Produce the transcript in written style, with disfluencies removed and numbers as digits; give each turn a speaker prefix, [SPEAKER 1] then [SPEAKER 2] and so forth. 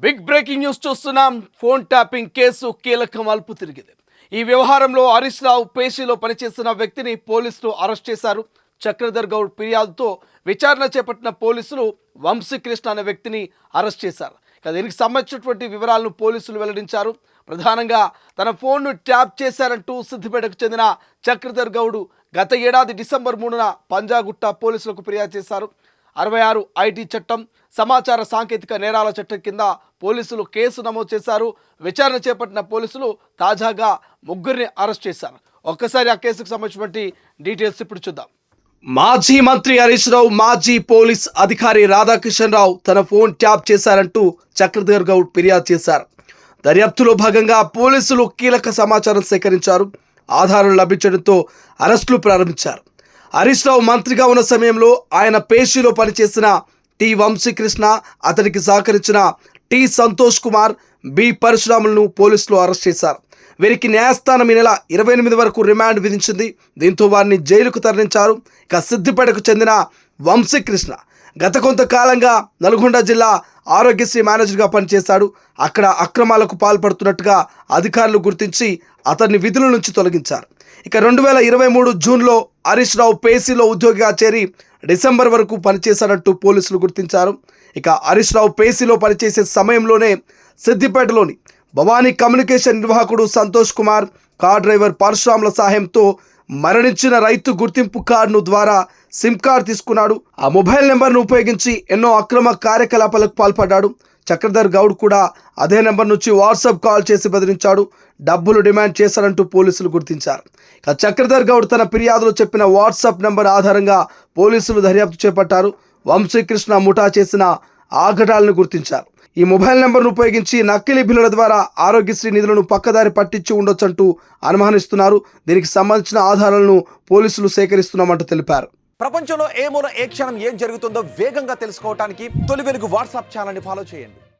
[SPEAKER 1] Big breaking news చూస్తున్నాం. Phone tapping case కీలక మలుపు తిరిగింది. ఈ వ్యవహారంలో హరీష్ రావు పేషీలో పనిచేస్తున్న వ్యక్తిని పోలీసులు అరెస్ట్ చేశారు. చక్రధర్ గౌడ్ ఫిర్యాదుతో విచారణ చేపట్టిన పోలీసులు వంశీకృష్ణ అనే వ్యక్తిని అరెస్ట్ చేశారు. దీనికి సంబంధించినటువంటి వివరాలను పోలీసులు వెల్లడించారు. ప్రధానంగా తన ఫోన్ను ట్యాప్ చేశారంటూ సిద్దిపేటకు చెందిన చక్రధర్ గౌడ్ గత ఏడాది డిసెంబర్ 3న పంజాగుట్ట పోలీసులకు ఫిర్యాదు చేశారు. 66 ఐటీ చట్టం, సమాచార సాంకేతిక నేరాల చట్టం కింద పోలీసులు కేసు నమోదు చేశారు. విచారణ చేపట్టిన పోలీసులు తాజాగా ముగ్గురిని అరెస్ట్ చేశారు. ఒక్కసారి ఆ కేసుకు సంబంధించినటువంటి డీటెయిల్స్ ఇప్పుడు చూద్దాం. మాజీ మంత్రి హరీష్ రావు, మాజీ పోలీస్ అధికారి రాధాకిషన్ రావు తన ఫోన్ ట్యాప్ చేశారంటూ చక్రధర్ గౌడ్ ఫిర్యాదు చేశారు. దర్యాప్తులో భాగంగా పోలీసులు కీలక సమాచారం సేకరించారు. ఆధారాలు లభించడంతో అరెస్టులు ప్రారంభించారు. హరీష్ రావు మంత్రిగా ఉన్న సమయంలో ఆయన పేషీలో పనిచేసిన టి వంశీకృష్ణ, అతనికి సహకరించిన టి సంతోష్ కుమార్, బి పరశురాములను పోలీసులు అరెస్ట్ చేశారు. వీరికి న్యాయస్థానం ఈ నెల 28 వరకు రిమాండ్ విధించింది. దీంతో వారిని జైలుకు తరలించారు. ఇక సిద్దిపేటకు చెందిన వంశీకృష్ణ గత కొంతకాలంగా నల్గొండ జిల్లా ఆరోగ్యశ్రీ మేనేజర్గా పనిచేశాడు. అక్కడ అక్రమాలకు పాల్పడుతున్నట్టుగా అధికారులు గుర్తించి అతన్ని విధుల నుంచి తొలగించారు. ఇక 2023 జూన్లో హరీష్ రావు పేసీలో ఉద్యోగిగా చేరి డిసెంబర్ వరకు పనిచేశాడంటూ పోలీసులు గుర్తించారు. ఇక హరీష్ రావు పేసీలో పనిచేసే సమయంలోనే సిద్దిపేటలోని భవానీ కమ్యూనికేషన్ నిర్వాహకుడు సంతోష్ కుమార్, కార్ డ్రైవర్ పరశురాముల సహాయంతో మరణించిన రైతు గుర్తింపు కార్డును ద్వారా సిమ్ కార్డు తీసుకున్నాడు. ఆ మొబైల్ నెంబర్ను ఉపయోగించి ఎన్నో అక్రమ కార్యకలాపాలకు పాల్పడ్డాడు. చక్రధర్ గౌడ్ కూడా అదే నెంబర్ నుంచి వాట్సాప్ కాల్ చేసి బెదిరించాడు, డబ్బులు డిమాండ్ చేశారంటూ పోలీసులు గుర్తించారు. ఇక చక్రధర్ గౌడ్ తన ఫిర్యాదులో చెప్పిన వాట్సాప్ నెంబర్ ఆధారంగా పోలీసులు దర్యాప్తు చేపట్టారు. వంశీకృష్ణ ముఠా చేసిన ఆఘాటాలను గుర్తించారు. ఈ మొబైల్ నెంబర్ను ఉపయోగించి నకిలీ బిల్లుల ద్వారా ఆరోగ్యశ్రీ నిధులను పక్కదారి పట్టించి ఉండొచ్చంటూ అనుమానిస్తున్నారు. దీనికి సంబంధించిన ఆధారాలను పోలీసులు సేకరిస్తున్నామంటూ తెలిపారు.
[SPEAKER 2] ప్రపంచంలో ఏ మూల ఏ క్షణం ఏం జరుగుతుందో వేగంగా తెలుసుకోవడానికి తొలి వెలుగు వాట్సాప్ ఛానల్ని ఫాలో చేయండి.